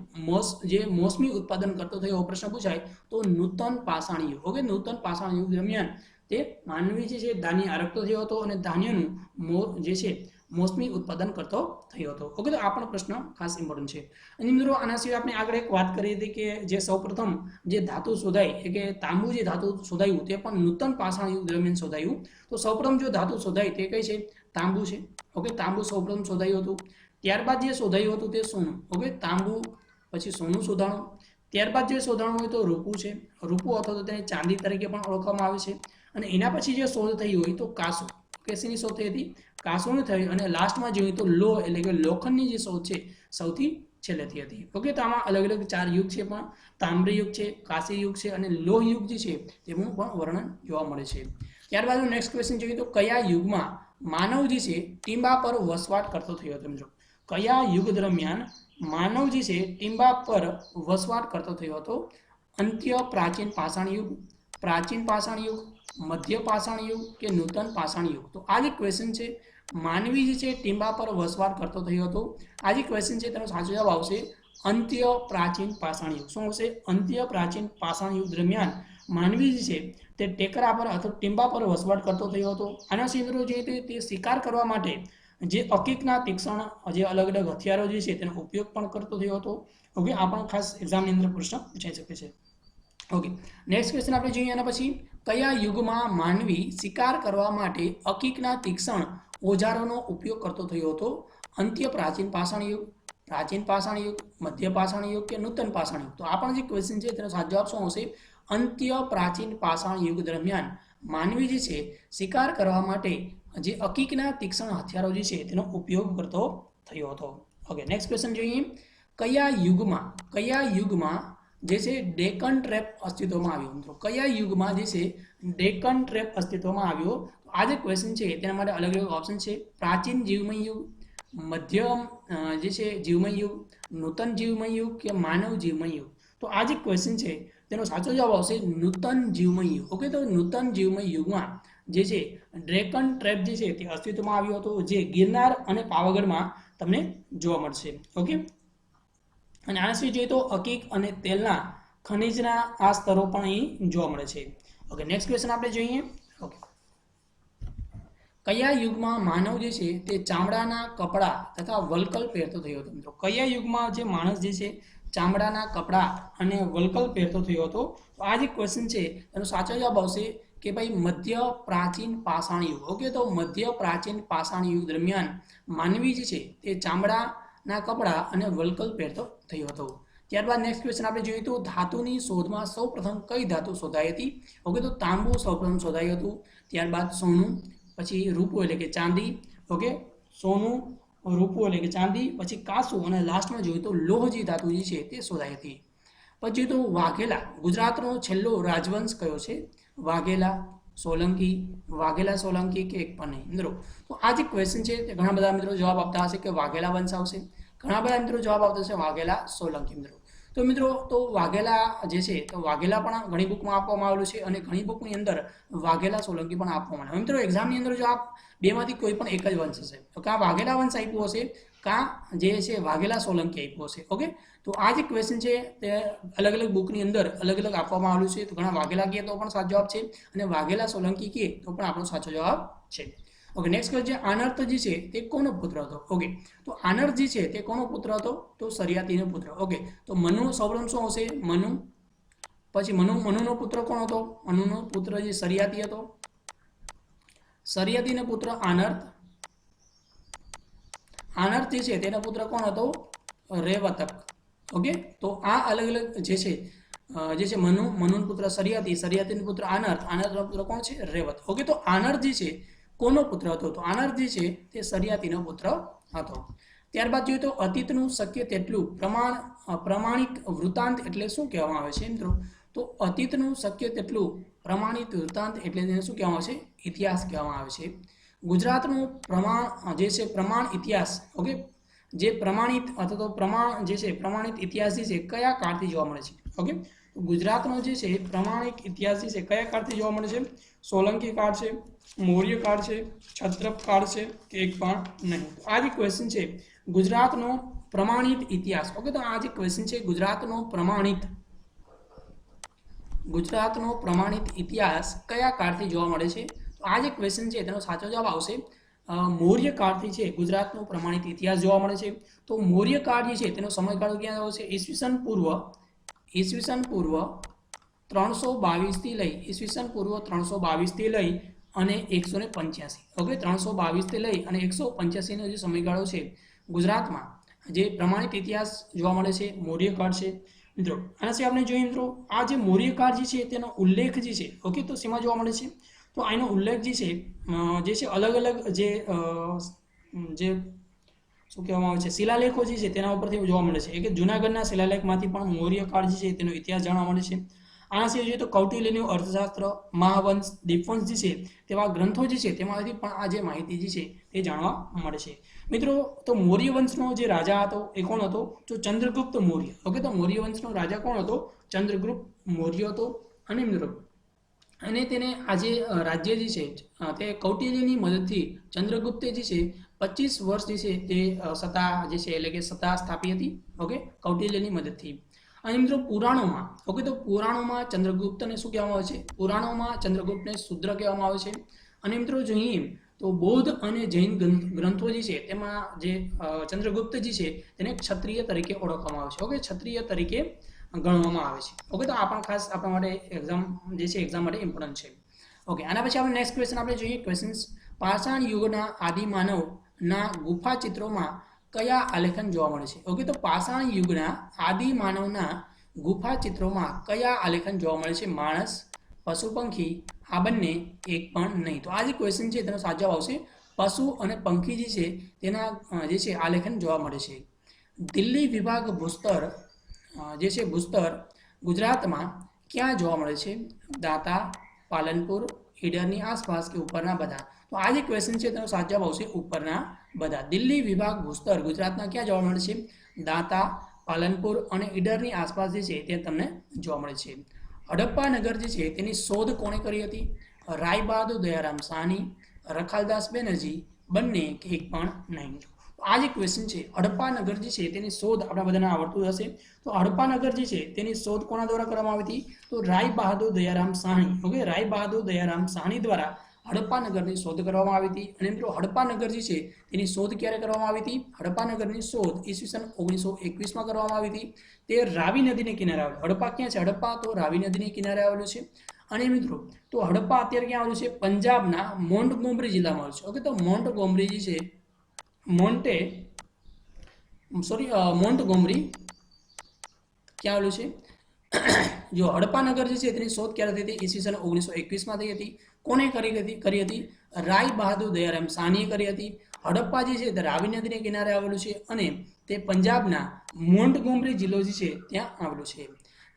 મોસમી ઉત્પાદન કરતો થયો એવો પ્રશ્ન પૂછાય તો નૂતન પાષાણ યુગ. ઓકે, નૂતન પાષાણ યુગ દરમિયાન તે માનવી જે છે ધાન્ય આરગતો થયો હતો અને ધાન્યનું જે છે મોસમી ઉત્પાદન કરતો થયો હતો. ઓકે, તો આ પણ પ્રશ્ન ખાસ ઇમ્પોર્ટન્ટ છે. અને મિત્રો આના સિવાય આપણે આગળ એક વાત કરી હતી કે જે સૌપ્રથમ જે ધાતુ શોધાય એટલે કે તાંબુ જે ધાતુ શોધાયું તે પણ નૂતન પાષાણ યુગ દરમિયાન શોધાયું. તો સૌપ્રથમ જો ધાતુ શોધાય તે કઈ છે? તાંબુ છે. ઓકે, તાંબુ સૌપ્રથમ શોધાયું હતું. ત્યારબાદ જે શોધાયું હતું તે સોનું. ઓકે, તાંબુ પછી સોનું શોધાણું. ત્યારબાદ જે શોધાણું હોય તો રૂપું છે. રૂપું અથવા તો તેને ચાંદી તરીકે પણ ઓળખવામાં આવે છે. અને એના પછી જે શોધ થઈ હોય તો કાંસુ. કેસીની શોધ થઈ હતી? કાંસુની થઈ. અને લાસ્ટમાં જોઈએ તો લોહ એટલે કે લોખંડની જે શોધ છે સૌથી છેલ્લેથી હતી. ઓકે, તો આમાં અલગ અલગ 4 યુગ છે, પણ તામ્ર યુગ છે, કાંસ્ય યુગ છે અને લોહ યુગ જે છે તેનું પણ વર્ણન જોવા મળે છે. ત્યારબાદ નેક્સ્ટ ક્વેશ્ચન જોઈએ તો કયા યુગમાં માનવ જે છે ટીંબા પર વસવાટ કરતો થયો હતો? મિત્રો, કયા યુગ દરમિયાન માનવ જે છે ટીંબા પર વસવાટ કરતો થયો હતો? અંત્ય પ્રાચીન પાષાણ યુગ, પ્રાચીન પાષાણ યુગ, મધ્ય પાષાણ યુગ કે નૂતન પાષાણ યુગ? તો આ જે ક્વેશ્ચન છે, માનવી જે છે ટીંબા પર વસવાટ કરતો થયો હતો, આ જે ક્વેશ્ચન છે તેનો સાચો જવાબ આવશે અંત્ય પ્રાચીન પાષાણ યુગ. શું આવશે? અંત્ય પ્રાચીન પાષાણ યુગ દરમિયાન માનવી જે છે તે ટેકરા પર અથવા ટીંબા પર વસવાટ કરતો થયો હતો. આના સિંદરો જે તે શિકાર કરવા માટે જે અકીકના તીક્ષ્ણ જે અલગ અલગ હથિયારો જે છે તેનો ઉપયોગ પણ કરતો થયો હતો. ઓકે, આ પણ ખાસ એક્ઝામની અંદર પ્રશ્ન પૂછાઈ શકે છે. ઓકે, નેક્સ્ટ ક્વેશ્ચન આપણે જોઈએ. એના પછી કયા યુગમાં માનવી શિકાર કરવા માટે અકીકના તીક્ષ્ણ ઓજારોનો ઉપયોગ કરતો થયો હતો? અંત્ય પ્રાચીન પાષાણ યુગ, પ્રાચીન પાષાણ યુગ, મધ્ય પાષાણ યુગ કે નૂતન પાષાણ યુગ? તો આ પણ જે ક્વેશ્ચન છે તેનો સાચો જવાબ શું આવશે? અંત્ય પ્રાચીન પાષાણ યુગ દરમિયાન માનવી જે છે શિકાર કરવા માટે જે અકીકના તીક્ષ્ણ હથિયારો જે છે તેનો ઉપયોગ કરતો થયો હતો. ઓકે, નેક્સ્ટ ક્વેશ્ચન જોઈએ. કયા યુગમાં જે છે ડેકન ટ્રેપ અસ્તિત્વમાં આવ્યો? મિત્રો, કયા યુગમાં જે છે ડેકન ટ્રેપ અસ્તિત્વમાં આવ્યો? આ જે ક્વેશ્ચન છે તેના માટે અલગ અલગ ઓપ્શન છે. પ્રાચીન જીવમય યુગ, મધ્યમ જે છે જીવમય યુગ, નૂતન જીવમય યુગ કે માનવ જીવમય યુગ? તો આ જે ક્વેશ્ચન છે તેનો સાચો જવાબ આવશે નૂતન જીવમય યુગ. ઓકે, તો નૂતન જીવમય યુગમાં જે છે ડ્રેકન ટ્રેપ જે છે તે અસ્તિત્વમાં આવ્યો હતો, જે ગિરનાર અને પાવાગઢમાં તમને જોવા મળશે. ઓકે, અને આના સિવાય જોઈએ તો અકીક અને તેલના ખનિજના આ સ્તરો પણ અહીં જોવા મળે છે. ઓકે, નેક્સ્ટ ક્વેશ્ચન આપણે જોઈએ. ઓકે, કયા યુગમાં માનવ જે છે તે ચામડાના કપડાં તથા વલ્કલ પહેરતો થયો હતો? મિત્રો, કયા યુગમાં જે માણસ જે છે ચામડાના કપડાં અને વલ્કલ પહેરતો થયો હતો? તો આ જે ક્વેશ્ચન છે એનો સાચો જવાબ આવશે કે ભાઈ મધ્ય પ્રાચીન પાષાણ યુગ. ઓકે, તો મધ્ય પ્રાચીન પાષાણ યુગ દરમિયાન માનવી જે છે તે ચામડાના કપડાં અને વલ્કલ પહેરતો થયો હતો. ત્યારબાદ નેક્સ્ટ ક્વેશ્ચન આપણે જોઈએ તો ધાતુની શોધમાં સૌપ્રથમ કઈ ધાતુ શોધાઈ હતી? ઓકે, તો તાંબુ સૌપ્રથમ શોધાયું હતું. ત્યારબાદ સોનું, પછી રૂપું એટલે કે ચાંદી. ઓકે, સોનું, રૂપું એટલે કે ચાંદી, પછી કાંસુ અને લાસ્ટમાં જોઈએ તો લોહ જે ધાતુ જે છે તે શોધાઈ હતી. પછી તો વાઘેલા, ગુજરાતનો છેલ્લો રાજવંશ કયો છે? વાઘેલા, સોલંકી, વાઘેલા સોલંકી કે એક પણ નહીં? મિત્રો, તો આ જે ક્વેશ્ચન છે તે ઘણા બધા મિત્રો જવાબ આપતા હશે કે વાઘેલા વંશ આવશે, ઘણા બધા મિત્રો જવાબ આવતા હશે વાઘેલા સોલંકી. મિત્રો તો વાઘેલા જે છે તો વાઘેલા પણ ઘણી બુકમાં આપવામાં આવેલું છે અને ઘણી બુકની અંદર વાઘેલા સોલંકી પણ આપવામાં આવે. મિત્રો, એક્ઝામની અંદર જો આપ બેમાંથી કોઈ પણ એક જ વંશ હશે તો કાં વાઘેલા વંશ આપ્યું હશે, કાં જે છે વાઘેલા સોલંકી આપ્યું હશે. ઓકે, તો આ જે ક્વેશ્ચન છે તે અલગ અલગ બુકની અંદર અલગ અલગ આપવામાં આવેલું છે. તો ઘણા વાઘેલા કહે તો પણ સાચો જવાબ છે અને વાઘેલા સોલંકી કહે તો પણ આપણો સાચો જવાબ છે. ઓકે, નેક્સ્ટ ક્વેશ્ચન, આનર્ત જે છે તે કોનો પુત્ર હતો? ઓકે, તો આનર્ત જે છે તે કોનો પુત્ર હતો? તો સરિયાતીનો પુત્ર. ઓકે, તો મનુ સૌપ્રથમ શું હશે? મનુ. પછી મનુનો પુત્ર કોણ હતો? મનુનો પુત્ર જે સરિયાતી હતો, સરિયાતીનો પુત્ર આનર્ત. આનર્ત જે છે તેનો પુત્ર કોણ હતો? રેવતક. ઓકે, તો આ અલગ અલગ જે છે મનુનો પુત્ર સરિયાતી, સરિયાતીનો પુત્ર આનર્ત, આનર્તનો પુત્ર કોણ છે? રેવત. ઓકે, તો આનર્ત જે છે કોનો પુત્ર હતો? તો આનર્ત જે છે તે સરિયાતીનો પુત્ર હતો. ત્યારબાદ જોઈએ તો અતીતનું શક્ય તેટલું પ્રમાણિક વૃત્તાંત એટલે શું કહેવામાં આવે છે? મિત્રો, તો અતીતનું શક્ય તેટલું પ્રમાણિત વૃત્તાંત એટલે તેને શું કહેવામાં આવે છે? ઇતિહાસ કહેવામાં આવે છે. ગુજરાતનું જે છે પ્રમાણ ઇતિહાસ, ઓકે, જે પ્રમાણિત અથવા તો પ્રમાણિત ઇતિહાસ જે છે કયા કાળથી જોવા મળે છે? ઓકે, ગુજરાતનો જે છે પ્રમાણિક ઇતિહાસ જે છે કયા કાળથી જોવા મળે છે? સોલંકી કાળ છે, મૌર્ય કાળ છે, છત્રપ કાળ છે કે એક પણ નહીં? આ જે ક્વેશ્ચન છે ગુજરાતનો પ્રમાણિત ઇતિહાસ. ઓકે, તો આ જે ક્વેશ્ચન છે ગુજરાતનો પ્રમાણિત ઇતિહાસ કયા કાળથી જોવા મળે છે? તો આ જે ક્વેશ્ચન છે તેનો સાચો જવાબ આવશે મૌર્ય કાળથી છે ગુજરાતનો પ્રમાણિત ઇતિહાસ જોવા મળે છે. તો મૌર્ય કાળ જે છે તેનો સમયગાળો ક્યાં આવશે? ઈસવીસન પૂર્વ 322 થી લઈ અને 185. ઓકે, 322 થી લઈ અને 185 નો જે સમયગાળો છે ગુજરાતમાં જે પ્રમાણિત ઇતિહાસ જોવા મળે છે મૌર્ય કાળ છે. મિત્રો, આના સિવાય આપણે જોઈએ મિત્રો આ જે મૌર્ય કાળ જે છે તેનો ઉલ્લેખ જે છે, ઓકે, તો શેમાં જોવા મળે છે? તો આનો ઉલ્લેખ જે છે અલગ અલગ જે શું કહેવામાં આવે છે શિલાલેખો જે છે તેના ઉપરથી જોવા મળે છે કે જૂનાગઢના શિલાલેખમાંથી પણ મૌર્ય કાળ જે છે તેનો ઇતિહાસ જાણવા મળે છે। આના સિવાય જોઈએ તો કૌટિલ્યનું અર્થશાસ્ત્ર, મહાવંશ, દીપવંશ જે છે તેવા ગ્રંથો જે છે તેમાંથી પણ આ જે માહિતી જે છે તે જાણવા મળે છે। મિત્રો તો મૌર્ય વંશનો જે રાજા હતો એ કોણ હતો? તો ચંદ્રગુપ્ત મૌર્ય। ઓકે, તો મૌર્ય વંશનો રાજા કોણ હતો? ચંદ્રગુપ્ત મૌર્ય હતો। અને મિત્રો અને તેને આજે રાજ્ય જે છે તે કૌટિલ્યની મદદથી ચંદ્રગુપ્તે જે છે 25 વર્ષ જે છે તે સત્તા જે છે એટલે કે સત્તા સ્થાપી હતી। ઓકે, કૌટિલ્યની મદદથી। અને મિત્રો પુરાણોમાં, ઓકે, તો પુરાણોમાં ચંદ્રગુપ્તને શું કહેવામાં આવે છે? પુરાણોમાં ચંદ્રગુપ્તને શુદ્ર કહેવામાં આવે છે। અને મિત્રો જોઈએ તો બૌદ્ધ અને જૈન ગ્રંથો જે છે તેમાં જે ચંદ્રગુપ્ત જે છે તેને ક્ષત્રિય તરીકે ઓળખવામાં આવે છે। ઓકે, ક્ષત્રિય તરીકે ગણવામાં આવે છે। ઓકે, તો આ પણ ખાસ આપણા માટે એક્ઝામ જે છે એક્ઝામ માટે ઇમ્પોર્ટન્ટ છે। ઓકે, આના પછી આપણે નેક્સ્ટ ક્વેશ્ચન આપણે જોઈએ ક્વેશ્ચન્સ પાષાણ યુગના આદિમાનવના ગુફા ચિત્રોમાં કયા આલેખન જોવા મળે છે? ઓકે, તો પાષાણ યુગના આદિમાનવના ગુફા ચિત્રોમાં કયા આલેખન જોવા મળે છે? માણસ, પશુ, પંખી, આ બંને, એક પણ નહીં। તો આ જે ક્વેશ્ચન છે તેનો સાચો જવાબ આવશે પશુ અને પંખી જે છે તેના જે છે આલેખન જોવા મળે છે। દિલ્હી વિભાગ ભૂસ્તર જે છે ભૂસ્તર ગુજરાતમાં ક્યાં જોવા મળે છે? દાંતા, પાલનપુર, ઈડરની આસપાસ કે ઉપરના બધા? તો આ જે ક્વેશ્ચન છે તેનો સાચો જવાબ આવશે ઉપરના બધા। દિલ્હી વિભાગ ભૂસ્તર ગુજરાતના ક્યાં જોવા મળે છે? દાંતા, પાલનપુર અને ઈડરની આસપાસ જે છે તે તમને જોવા મળે છે। હડપ્પા નગર જે છે તેની શોધ કોણે કરી હતી? રાય બહાદુર દયારામ સાહની, રખાલદાસ બેનર્જી, બંને કે એક પણ નહીં? આ જે ક્વેશ્ચન છે હડપ્પા નગર જે છે તેની શોધ આપણા બધાને આવડતું હશે। તો હડપ્પા નગર જે છે તેની શોધ કોના દ્વારા કરવામાં આવી હતી? તો રાય બહાદુર દયારામ સાહની। ઓકે, રાય બહાદુર દયારામ સાહની દ્વારા હડપ્પા નગરની શોધ કરવામાં આવી હતી। અને મિત્રો હડપ્પા નગર જે છે તેની શોધ ક્યારે કરવામાં આવી હતી? હડપ્પા નગરની શોધ ઈસવીસન 1921માં કરવામાં આવી હતી। તે રાવી નદીને કિનારે આવેલું। હડપ્પા ક્યાં છે? હડપ્પા તો રાવી નદીને કિનારે આવેલું છે। અને મિત્રો તો હડપ્પા અત્યારે ક્યાં આવેલું છે? પંજાબના મોન્ટગોમરી જિલ્લામાં આવેલું છે। ઓકે, તો મોન્ટગોમરી જે છે મોન્ટગોમરી ક્યાં આવેલું છે? જો હડપ્પા નગર જે છે તેની શોધ ક્યારે થઈ હતી? ઈસવીસન 1921માં થઈ હતી। કોને કરી હતી? રાય બહાદુર દયારામ સાહનીએ કરી હતી। હડપ્પા જે છે તે રાવી નદીને કિનારે આવેલું છે અને તે પંજાબના મોન્ટગોમરી જિલ્લો જે છે ત્યાં આવેલું છે।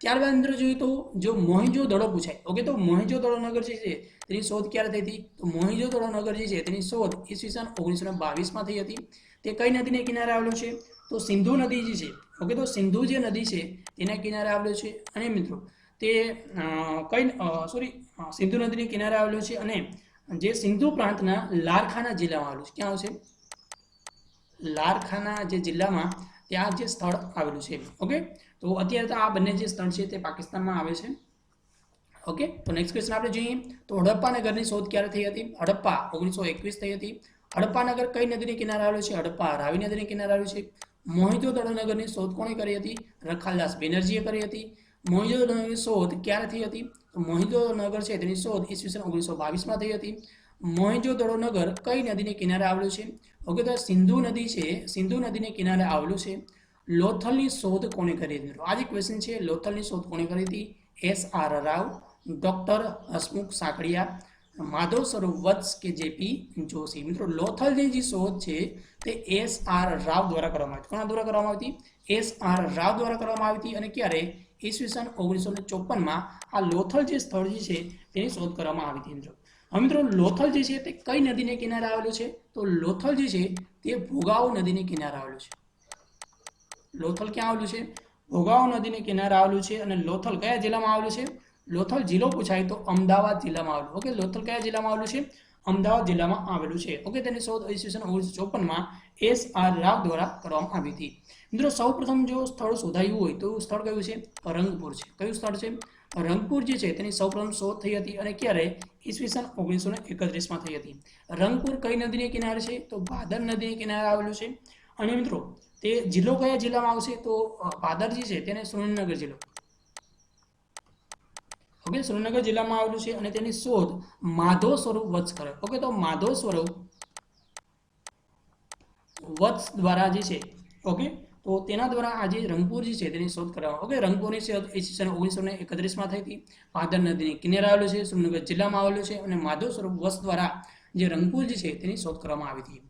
ત્યારબાદ મિત્રો જોઈએ તો જો મોહેંજો-દડો પૂછાય, ઓકે, તો મોહેંજો-દડો નગર જે છે તેની શોધ ક્યારે થઈ હતી? તો મોહેંજો-દડો નગર જે છે તેની શોધ ઈસવીસન 1922માં થઈ હતી। તે કઈ નદીને કિનારે આવેલું છે? તો સિંધુ નદી જે છે, ઓકે, તો સિંધુ જે નદી છે તેના કિનારે આવેલું છે। અને મિત્રો તે સિંધુ નદીની કિનારે આવેલું છે અને જે સિંધુ પ્રાંતના લારખાના જિલ્લામાં આવેલું છે। ક્યાં આવશે? લારખાના જે જિલ્લામાં ત્યાં જે સ્થળ આવેલું છે। ઓકે, તો અત્યારે તો આ બંને જે સ્થળ છે તે પાકિસ્તાનમાં આવે છે। ઓકે, તો નેક્સ્ટ ક્વેશ્ચન આપણે જોઈએ તો હડપ્પા નગરની શોધ ક્યારે થઈ હતી? હડપ્પા 1921 થઈ હતી। હડપ્પા નગર કઈ નદીની કિનારે આવેલું છે? હડપ્પા રાવી નદીની કિનારે આવેલું છે। મોહેંજો-દડો નગરની શોધ કોણે કરી હતી? રખાલદાસ બેનર્જીએ કરી હતી। મોહેંજો-દડો નગરની શોધ ક્યારે થઈ હતી? તો મોહેંજો-દડો નગર છે તેની શોધ ઈસવીસન 1922માં થઈ હતી। મોહેંજો-દડો નગર કઈ નદીને કિનારે આવેલું છે? ઓકે, તો સિંધુ નદી છે, સિંધુ નદીને કિનારે આવેલું છે। લોથલની શોધ કોણે કરી હતી? આ જે ક્વેશ્ચન છે લોથલની શોધ કોણે કરી હતી? S.R. રાવ, ડોક્ટર હસમુખ સાંકળિયા, માધવ સ્વરૂપ વત્સ કે જેપી જોશી? મિત્રો લોથલની જે શોધ છે તે S.R. રાવ દ્વારા કરવામાં આવી હતી। કોના દ્વારા કરવામાં આવી હતી? S.R. રાવ દ્વારા કરવામાં આવી હતી। અને ક્યારે? ઈસવીસન 1954માં આ લોથલ જે સ્થળ જે છે તેની શોધ કરવામાં આવી હતી મિત્રો। હવે મિત્રો લોથલ જે છે તે કઈ નદીને કિનારે આવેલું છે? તો લોથલ જે છે તે ભોગાવો નદીને કિનારે આવેલું છે। લોથલ ક્યાં આવેલું છે? ભોગાવો નદીને કિનારે આવેલું છે। અને લોથલ કયા જિલ્લામાં આવેલું છે? લોથલ જિલ્લો પૂછાય તો અમદાવાદ જિલ્લામાં આવેલું। ઓકે, લોથલ કયા જિલ્લામાં આવેલું છે? અમદાવાદ જિલ્લામાં આવેલું છે। ઓકે, તેની શોધ ઈસવીસન 1954માં S.R. રાવ દ્વારા કરવામાં આવી હતી। મિત્રો સૌપ્રથમ જો સ્થળ શોધાયું હોય તો સ્થળ કયું છે? રંગપુર છે। કયું સ્થળ છે? રંગપુર જે છે તેની સૌપ્રથમ શોધ થઈ હતી અને ક્યારે? ઈસવીસન 1931માં થઈ હતી। રંગપુર કઈ નદીને કિનારે છે? તો ભાદર નદીને કિનારે આવેલું છે। અને મિત્રો તે જિલ્લો કયા જિલ્લામાં આવશે? તો ભાદર જે છે તેને સુરેન્દ્રનગર જિલ્લો, ઓકે, સુરેન્દ્રનગર જિલ્લામાં આવેલું છે। અને તેની શોધ માધવ સ્વરૂપ વત્સ કરે। ઓકે, તો માધવ સ્વરૂપ વત્સ દ્વારા જે છે, ઓકે, તો તેના દ્વારા આજે રંગપુર જે છે તેની શોધ કરવામાં। ઓકે, રંગપુરની શોધ ઈસવીસન 1931માં થઈ હતી। ભાદર નદીની કિનારે આવેલું છે, સુરેન્દ્રનગર જિલ્લામાં આવેલું છે। અને માધવ સ્વરૂપ વત્સ દ્વારા જે રંગપુર જે છે તેની શોધ કરવામાં આવી હતી।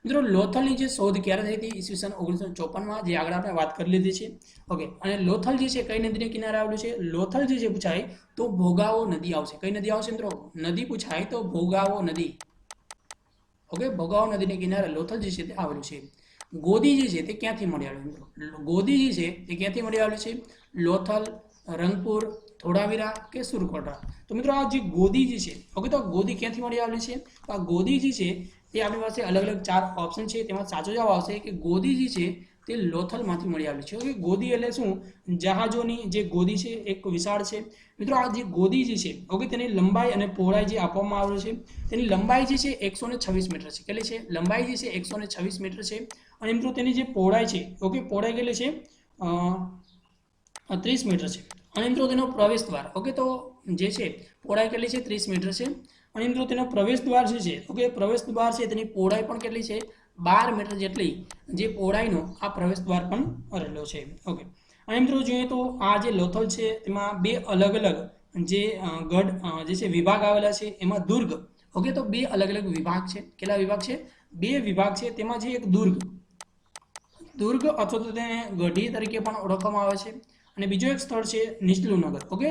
મિત્રો લોથલની જે શોધ ક્યારે થઈ હતી? ઈસવીસન 1954માં, જે આગળ આપણે વાત કરી લીધી છે. ઓકે, અને લોથલ જે છે કઈ નદીને કિનારે આવેલું છે? લોથલ જે છે પૂછાય તો ભોગાવો નદી આવશે. કઈ નદી આવશે મિત્રો? નદી પૂછાય તો ભોગાવો નદી. ઓકે, ભોગાવો નદીને કિનારે લોથલ જે છે તે આવેલું છે. ગોદી જે છે તે ક્યાંથી મળી આવેલું મિત્રો? ગોદી જે છે તે ક્યાંથી મળી આવેલું છે? લોથલ, રંગપુર, ધોળાવીરા કે સુરકોટડા? તો મિત્રો આ જે ગોદી જે છે, ઓકે, તો ગોદી ક્યાંથી મળી આવેલી છે? તો આ ગોદી જે છે તે આપણી પાસે અલગ અલગ 4 ઓપ્શન છે, તેમાં સાચો જવાબ આવશે કે ગોદી જે છે તે લોથલમાંથી મળી આવેલી છે. ઓકે, ગોદી એટલે શું? જહાજોની જે ગોદી છે એક વિશાળ છે. મિત્રો આ જે ગોદી જે છે, ઓકે, તેની લંબાઈ અને પહોળાઈ જે આપવામાં આવેલી છે, તેની લંબાઈ જે છે 126 મીટર છે. કેટલી છે? લંબાઈ જે છે 126 મીટર છે. અને મિત્રો તેની જે પહોળાઈ છે, ઓકે, પહોળાઈ કેટલી છે? 30 મીટર છે. અને મિત્રો તેનો પ્રવેશ દ્વાર, ઓકે, તો જે છે પહોળાઈ કેટલી છે? 30 મીટર છે. અને મિત્રો તેનો પ્રવેશ દ્વાર જે છે, ઓકે, પ્રવેશ દ્વાર છે તેની પહોળાઈ પણ કેટલી છે? 12 મીટર જેટલી જે પહોળાઈનો આ પ્રવેશ દ્વાર પણ રહેલો છે. ઓકે, અને મિત્રો જોઈએ તો આ જે લોથલ છે તેમાં 2 અલગ અલગ જે ગઢ જે છે વિભાગ આવેલા છે. એમાં દુર્ગ, ઓકે, તો 2 અલગ અલગ વિભાગ છે. કેટલા વિભાગ છે? 2 વિભાગ છે. તેમાં જે એક દુર્ગ અથવા તો તેને ગઢી તરીકે પણ ઓળખવામાં આવે છે. અને બીજો એક સ્થળ છે નીચલું નગર. ઓકે,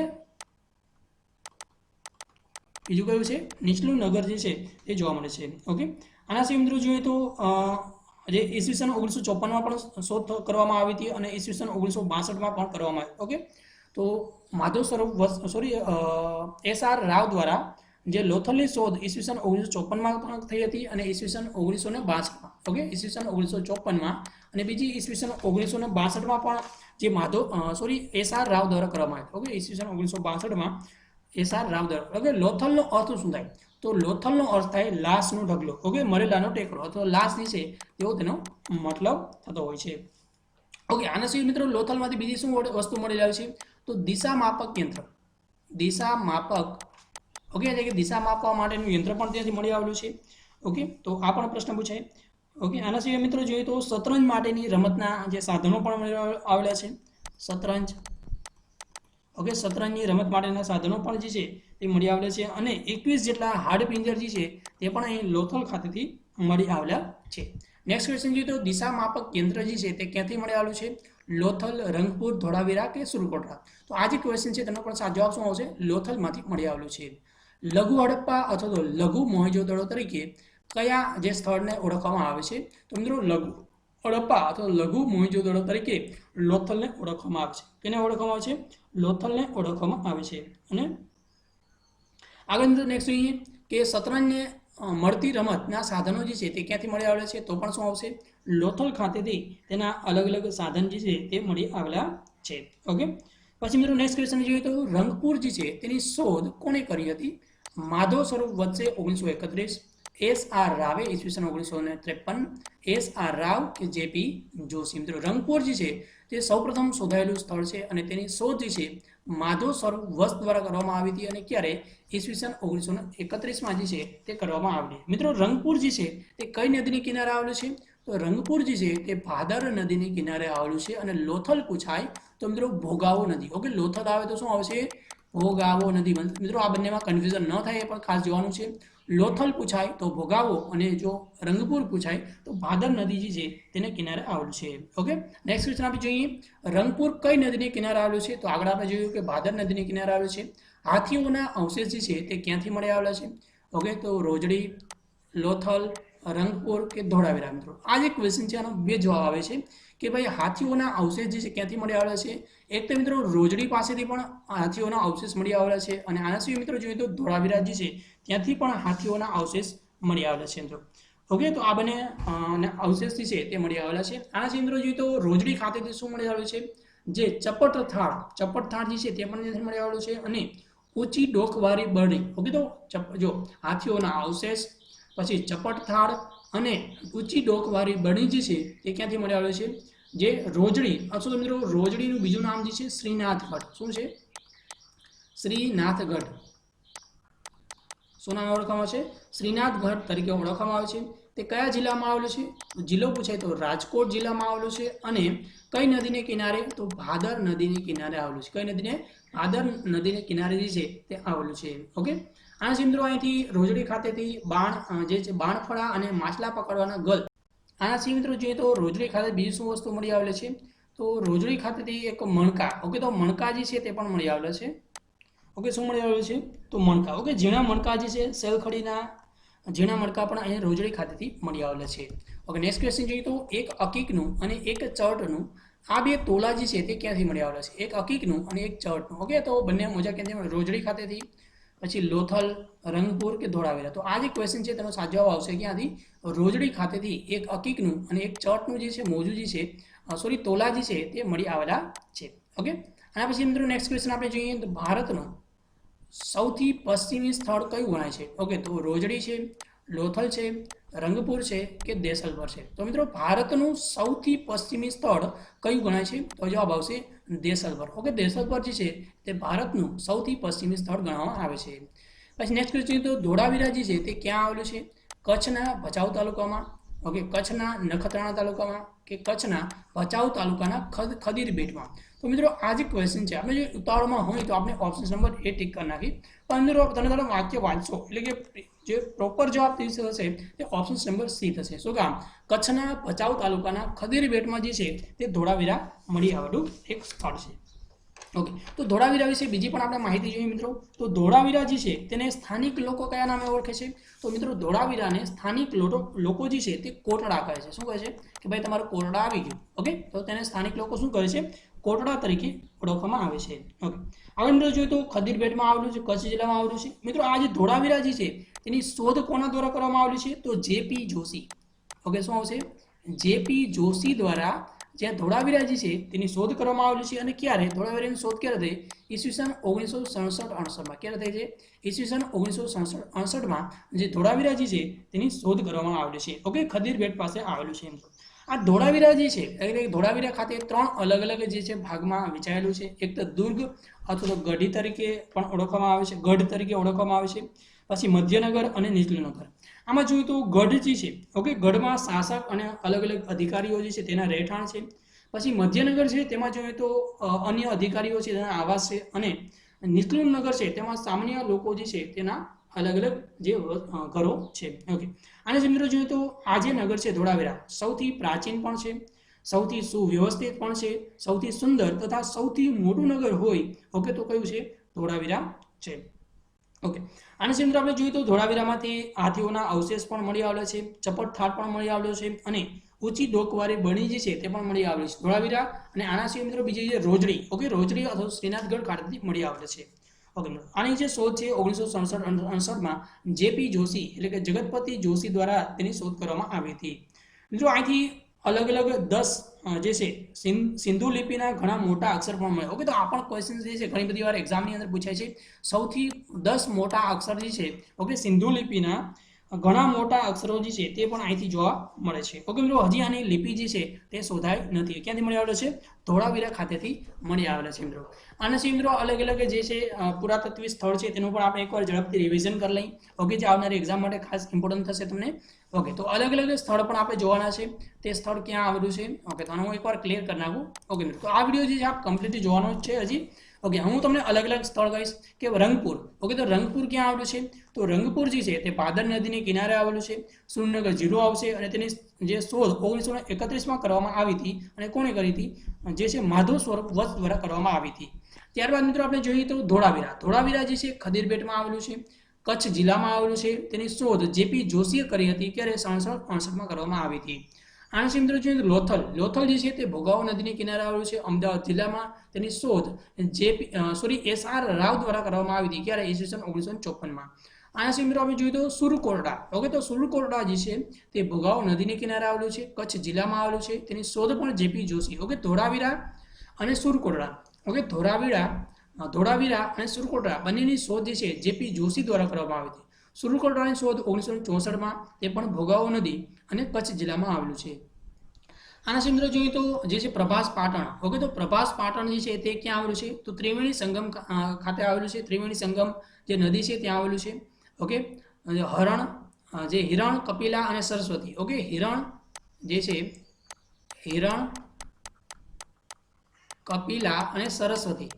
બીજું કયું છે? નીચલું નગર જે છે એ જોવા મળે છે. ઓકે, આના સિવાય મિત્રો જોઈએ તો જે ઈસવીસન 1954માં પણ શોધ કરવામાં આવી હતી અને ઈસવીસન 1962માં પણ કરવામાં આવી. ઓકે, તો માધવ સ્વરૂપ SR રાવ દ્વારા જે લોથલની શોધ ઈસવીસન 1954માં પણ થઈ હતી અને ઈસવીસન 1962માં. ઓકે, ઈસવીસન 1954માં અને બીજી ઈસવીસન 1962માં પણ જે SR રાવ દ્વારા કરવામાં આવી. ઓકે, ઈસવીસન 1962માં SR રાવ દ્વારા. ઓકે, લોથલનો અર્થ શું થાય? તો લોથલનો અર્થ થાય લાશનો ઢગલો. ઓકે, મરેલાનો ટેકરો અથવા લાશ જે છે તેવો તેનો મતલબ થતો હોય છે. ઓકે, આના સિવાય મિત્રો લોથલમાંથી બીજી શું વસ્તુ મળી આવે છે? તો દિશા માપક યંત્ર. દિશા માપક, ઓકે, એટલે કે દિશા માપવા માટેનું યંત્ર પણ ત્યાંથી મળી આવેલું છે. ઓકે, તો આ પણ પ્રશ્ન પૂછાય. ઓકે, આના સિવાય મિત્રો જોઈએ તો શતરંજ માટેની રમતના જે સાધનો પણ મળી આવેલા છે. શતરંજ, ઓકે, શતરંજની રમત માટેના સાધનો પણ જે છે તે મળી આવેલા છે. અને 21 જેટલા હાડપિંજર જે છે તે પણ અહીં લોથલ ખાતેથી મળી આવેલા છે. નેક્સ્ટ ક્વેશ્ચન જોઈએ તો દિશા માપક યંત્ર જે છે તે ક્યાંથી મળી આવેલું છે? લોથલ, રંગપુર, ધોળાવીરા કે સુરકોટડા? તો આ જે ક્વેશ્ચન છે તેનો પણ સાચો જવાબ શું આવશે? લોથલમાંથી મળી આવેલું છે. લઘુ હડપ્પા અથવા તો લઘુ મોહેંજો-દડો તરીકે કયા જે સ્થળને ઓળખવામાં આવે છે? તો મિત્રો લઘુ હડપ્પા અથવા લઘુ મોહેંજો-દડો તરીકે લોથલને ઓળખવામાં આવે છે. કેને ઓળખવામાં આવે છે? લોથલને ઓળખવામાં આવે છે. અને આગળ મિત્રો નેક્સ્ટ જોઈએ કે શતરંજને મળતી રમતના સાધનો જે છે તે ક્યાંથી મળી આવેલા છે? તો પણ શું આવશે? લોથલ ખાતેથી તેના અલગ અલગ સાધન જે છે તે મળી આવેલા છે. ઓકે, પછી મિત્રો નેક્સ્ટ ક્વેશ્ચન જોઈએ તો રંગપુર જે છે તેની શોધ કોણે કરી હતી? માધવ સ્વરૂપ વચ્ચે 1931, SR રાવે ઈસવીસન 1953, SR રાવ કે JP જોશી? મિત્રો રંગપુર જે છે તે સૌપ્રથમ શોધાયેલું સ્થળ છે અને તેની શોધ જે છે માધવ સ્વરૂપ વત્સ દ્વારા કરવામાં આવી હતી. અને ક્યારે? ઈસવીસન 1931માં જે છે તે કરવામાં આવી. મિત્રો રંગપુર જે છે તે કઈ નદીની કિનારે આવેલું છે? તો રંગપુર જે છે તે ભાદર નદીની કિનારે આવેલું છે. અને લોથલ પૂછાય તો મિત્રો ભોગાવો નદી. ઓકે, લોથલ આવે તો શું આવશે? ભોગાવો નદી. મિત્રો આ બંનેમાં કન્ફ્યુઝન ન થાય એ પણ ખાસ જોવાનું છે. લોથલ પૂછાય તો ભોગાવો અને જો રંગપુર પૂછાય તો ભાદર નદી જે છે તેને કિનારે આવેલું છે. ઓકે, નેક્સ્ટ ક્વેશ્ચન આપણે જોઈએ રંગપુર કઈ નદીની કિનારે આવેલું છે? તો આગળ આપણે જોયું કે ભાદર નદીની કિનારે આવેલું છે. હાથીઓના અવશેષ જે છે તે ક્યાંથી મળી આવેલા છે? ઓકે, તો રોજડી, લોથલ, રંગપુર કે ધોળાવીરા? મિત્રો આ જે ક્વેશ્ચન છે આનો 2 જવાબ આવે છે કે ભાઈ હાથીઓના અવશેષ જે છે ક્યાંથી મળી આવેલા છે? એક તો મિત્રો રોજડી પાસેથી પણ હાથીઓના અવશેષ મળી આવેલા છે. અને આના સિવાય મિત્રો જોઈએ તો ધોળાવીરા જે છે ત્યાંથી પણ હાથીઓના અવશેષ મળી આવેલા છે મિત્રો. ઓકે, તો આ બંને અવશેષ જે છે તે મળી આવેલા છે. આના સિવાય મિત્રો જોઈએ તો રોજડી ખાતેથી શું મળી આવેલું છે? જે ચપટ થાળ જે છે તે પણ ત્યાંથી મળી આવેલું છે. અને ઊંચી ડોકવાળી બરણી. ઓકે, તો જો હાથીઓના અવશેષ, પછી ચપટ થાળ અને ઊંચી ડોકવાળી બરણી જે છે તે ક્યાંથી મળી આવેલું છે? જે રોજડી અથવા તો મિત્રો રોજડીનું બીજું નામ જે છે શ્રીનાથગઢ. શું છે? શ્રીનાથગઢ. શું નામ ઓળખવામાં આવે છે? શ્રીનાથગઢ તરીકે ઓળખવામાં આવે છે. તે કયા જિલ્લામાં આવેલું છે? જિલ્લો પૂછાય તો રાજકોટ જિલ્લામાં આવેલું છે. અને કઈ નદીને કિનારે? તો ભાદર નદીની કિનારે આવેલું છે. કઈ નદીને? ભાદર નદીને કિનારે જે છે તે આવેલું છે. ઓકે, આના સિવાય મિત્રો અહીંથી રોજડી ખાતેથી બાણફળા અને માછલા પકડવાના ગલ આના સિવાય મિત્રો જોઈએ તો રોજડી ખાતે બીજી શું વસ્તુ મળી આવેલી છે, તો રોજડી ખાતેથી એક મણકા, ઓકે, તો મણકા જે છે તે પણ મળી આવેલા છે, ઓકે, શું મળી આવેલું છે, તો મણકા, ઓકે, ઝીણા મણકા જે છે સેલખડીના ઝીણા મણકા પણ અહીંયા રોજડી ખાતેથી મળી આવેલા છે. ઓકે, નેક્સ્ટ ક્વેશ્ચન જોઈએ તો એક અકીકનું અને એક ચર્ટનું આ બે તોલા જે છે તે ક્યાંથી મળી આવેલા છે, એક અકીકનું અને એક ચર્ટનું, ઓકે, તો બંને મોજા ક્યાંથી, રોજડી ખાતેથી, પછી લોથલ, રંગપુર કે ધોળાવીરા. તો આ જે ક્વેશ્ચન છે તેનો સાચો જવાબ આવશે ક્યાંથી, રોજડી ખાતેથી એક અકીકનું અને એક ચર્ટનું જે છે મોજું જે છે સોરી તોલા જે છે તે મળી આવેલા છે. ઓકે, આના પછી મિત્રો નેક્સ્ટ ક્વેશ્ચન આપણે જોઈએ તો ભારતનું સૌથી પશ્ચિમી સ્થળ કયું ગણાય છે, ઓકે, તો રોજડી છે, લોથલ છે, રંગપુર છે કે દેસલપર છે. તો મિત્રો ભારતનું સૌથી પશ્ચિમી સ્થળ કયું ગણાય છે, તો જવાબ આવશે દેસલપર. ઓકે, દેસલપર જે છે તે ભારતનું સૌથી પશ્ચિમી સ્થળ ગણવામાં આવે છે. પછી નેક્સ્ટ ક્વેશ્ચન તો ધોળાવીરા જે છે તે ક્યાં આવેલું છે, કચ્છના ભચાઉ તાલુકામાં, ઓકે, કચ્છના નખત્રાણા તાલુકામાં કે કચ્છના ભચાઉ તાલુકાના ખદીર બેટમાં. તો મિત્રો આ જે ક્વેશ્ચન છે આપણે જે ઉતાવળમાં હોય તો આપણે ઓપ્શન નંબર એ ટિક કરી નાખી, પણ મિત્રો તમે વાક્ય વાંચશો એટલે કે જે પ્રોપર જવાબ થશે તે ઓપ્શન નંબર સી થશે. શું કામ, કચ્છના ભચાઉ તાલુકાના ખદીર બેટમાં જે છે તે ધોળાવીરા મળી આવેલું એક સ્થળ છે. ઓકે, તો ધોળાવીરા વિશે બીજી પણ આપણે માહિતી જોઈએ મિત્રો. તો ધોળાવીરા જે છે તેને સ્થાનિક લોકો કયા નામે ઓળખે છે, તો મિત્રો ધોળાવીરાને સ્થાનિક લોકો જે છે તે કોટડા કહે છે. શું કહે છે કે ભાઈ તમારું કોટડા આવી ગયું, ઓકે, તો તેને સ્થાનિક લોકો શું કહે છે, કોટડા તરીકે ઓળખવામાં આવે છે. ઓકે, આગળ મિત્રો જોઈએ તો ખદીર બેટમાં આવેલું છે, કચ્છ જિલ્લામાં આવેલું છે. મિત્રો આ જે ધોળાવીરા જે છે તેની શોધ કોના દ્વારા કરવામાં આવેલી છે, તો જેપી જોશી. ઓકે, શું આવશે, જેપી જોશી દ્વારા જ્યાં ધોળાવીરા જે છે તેની શોધ કરવામાં આવેલી છે. અને ક્યારે ધોળાવીરાની શોધ ક્યારે થઈ, ઈસવીસન 1967-68માં. ક્યારે થઈ છે, ઈસવીસન 1967-68માં જે ધોળાવીરા જે છે તેની શોધ કરવામાં આવેલી છે. ઓકે, ખદીર બેટ પાસે આવેલું છે. આ ધોળાવીરા જે છે એટલે ધોળાવીરા ખાતે 3 અલગ અલગ જે છે ભાગમાં વિચારેલું છે. એક તો દુર્ગ અથવા તો ગઢી તરીકે પણ ઓળખવામાં આવે છે, ગઢ તરીકે ઓળખવામાં આવે છે. પછી મધ્યનગર અને નીચલુનગર. આમાં જોઈએ તો ગઢ જે છે, ઓકે, ગઢમાં શાસક અને અલગ અલગ અધિકારીઓ જે છે તેના રહેઠાણ છે. પછી મધ્યનગર છે તેમાં જોઈએ તો અન્ય અધિકારીઓ છે તેના આવાસ છે. અને નીચલુનગર છે તેમાં સામાન્ય લોકો જે છે તેના અલગ અલગ જે ઘરો છે. ઓકે, આને જ મિત્રો જોઈએ તો આ જે નગર છે ધોળાવીરા સૌથી પ્રાચીન પણ છે, સૌથી સુવ્યવસ્થિત પણ છે, સૌથી સુંદર તથા સૌથી મોટું નગર હોય, ઓકે, તો કયું છે, ધોળાવીરા છે. ઓકે, આને સિવાય આપણે જોઈએ તો ધોળાવીરામાંથી હાથીઓના અવશેષ પણ મળી આવેલા છે, ચપટ થાળ પણ મળી આવેલો છે અને ઊંચી ડોકવાળી બણી જે છે તે પણ મળી આવેલી છે ધોળાવીરા. અને આના સિવાય મિત્રો બીજી છે રોજડી, ઓકે, રોજડી અથવા શ્રીનાથગઢ ખાતેથી મળી આવેલ છે. ઓકે, આની જે શોધ છે 1967-68માં જેપી જોશી એટલે કે જગતપતિ જોશી દ્વારા તેની શોધ કરવામાં આવી હતી. મિત્રો અહીંથી અલગ અલગ 10 જે છે સિંધુ લિપિના ઘણા મોટા અક્ષર પણ મળે. ઓકે, તો આ પણ ક્વેશ્ચન જે છે ઘણી બધી વાર એક્ઝામની અંદર પૂછાય છે. સૌથી 10 મોટા અક્ષર જે છે, ઓકે, સિંધુ લિપિના ઘણા મોટા અક્ષરો જે છે તે પણ અહીંથી જોવા મળે છે. ઓકે મિત્રો, હજી આની લિપિ જે છે તે શોધાઈ નથી. ક્યાંથી મળી આવેલો છે, ધોળાવીરા ખાતેથી મળી આવેલા છે મિત્રો. આના સિવાય મિત્રો અલગ અલગ જે છે પુરાતત્વીય સ્થળ છે તેનું પણ આપણે એકવાર ઝડપથી રિવિઝન કરી લઈએ. ઓકે, જે આવનારી એક્ઝામ માટે ખાસ ઇમ્પોર્ટન્ટ થશે તમને. ઓકે, તો અલગ અલગ સ્થળ પણ આપણે જોવાના છે. તે સ્થળ ક્યાં આવેલું છે, ઓકે, તો આને હું એકવાર ક્લિયર કરી નાખું. ઓકે મિત્રો, તો આ વિડીયો જે છે આપ કમ્પ્લીટલી જોવાનો જ છે હજી. ઓકે, હું તમને અલગ અલગ સ્થળ કહીશ કે રંગપુર. ઓકે, તો રંગપુર ક્યાં આવેલું છે, તો રંગપુર જે છે તે ભાદર નદીની કિનારે આવેલું છે. સુરનગર જિલ્લો આવશે અને તેની જે શોધ 1931માં કરવામાં આવી હતી અને કોણે કરી હતી, જે છે માધવ સ્વરૂપ વત્સ દ્વારા કરવામાં આવી હતી. ત્યારબાદ મિત્રો આપણે જોઈએ તો ધોળાવીરા. ધોળાવીરા જે છે ખદીર બેટમાં આવેલું છે, કચ્છ જિલ્લામાં આવેલું છે. તેની શોધ જેપી જોશીએ કરી હતી, ક્યારે 67-68માં કરવામાં આવી હતી. આના સિવાય મિત્રો જોઈએ લોથલ. લોથલ જે છે તે ભોગાવો નદીની કિનારે આવેલું છે, અમદાવાદ જિલ્લામાં. તેની શોધ SR રાવ દ્વારા કરવામાં આવી હતી, ક્યારે, ઈસવીસન 1954માં. આના સિવાય મિત્રો આપણે જોઈએ તો સુરકોરડા. ઓકે, તો સુરકોરડા જે છે તે ભોગાવો નદીની કિનારે આવેલું છે, કચ્છ જિલ્લામાં આવેલું છે. તેની શોધ પણ જેપી જોશી. ઓકે, ધોળાવીરા અને સુરકોરડા. ઓકે, ધોળાવીરા અને સુરકોરડા બંનેની શોધ જે છે જેપી જોશી દ્વારા કરવામાં આવી હતી. સુરકોરડાની શોધ 1964માં, તે પણ ભોગાવો નદી અને કચ્છ જિલ્લામાં આવેલું છે. આના સિવાય મિત્રો જોઈએ તો જે છે પ્રભાસ પાટણ. ઓકે, તો પ્રભાસ પાટણ જે છે તે ક્યાં આવેલું છે, તો ત્રિવેણી સંગમ ખાતે આવેલું છે. ત્રિવેણી સંગમ જે નદી છે ત્યાં આવેલું છે. ઓકે, હિરણ, કપિલા અને સરસ્વતી. ઓકે, હિરણ, કપિલા અને સરસ્વતી.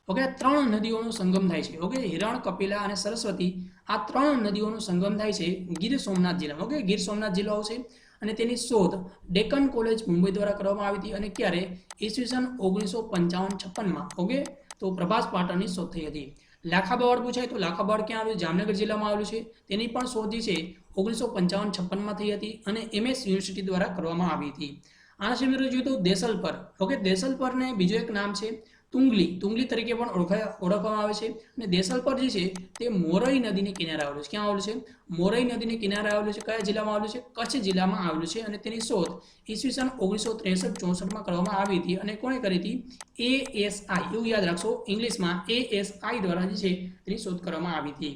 ઓકે, 3 નદીઓનો સંગમ થાય છે. ઓકે, હિરણ, કપિલા અને સરસ્વતી આ 3 નદીઓનો સંગમ થાય છે ગીર સોમનાથ જિલ્લામાં. ઓકે, ગીર સોમનાથ જિલ્લો આવશે અને તેની શોધ ડેકન કોલેજ મુંબઈ દ્વારા કરવામાં આવી હતી અને ક્યારે ઈસવીસન 1955-56માં ઓકે તો પ્રભાસ પાટણની શોધ થઈ હતી. લાખાબાવળ પૂછાય તો લાખાબાવળ ક્યાં આવેલું જામનગર જિલ્લામાં આવેલું છે. તેની પણ શોધ જે છે 1955-56માં થઈ હતી અને MS યુનિવર્સિટી દ્વારા કરવામાં આવી હતી. આના સિવાય મિત્રો જોઈએ તો દેસલપર ઓકે દેસલપરને બીજું એક નામ છે તુંગલી તરીકે પણ ઓળખવામાં આવે છે અને દેસલપર જે છે તે મોરઈ નદીની કિનારે આવેલું છે. ક્યાં આવેલું છે? મોરઈ નદીની કિનારે આવેલું છે. કયા જિલ્લામાં આવેલું છે? કચ્છ જિલ્લામાં આવેલું છે અને તેની શોધ ઈસવીસન 1963-64માં કરવામાં આવી હતી અને કોણે કરી હતી? ASI એવું યાદ રાખશો ઇંગ્લિશમાં ASI દ્વારા જે છે તેની શોધ કરવામાં આવી હતી.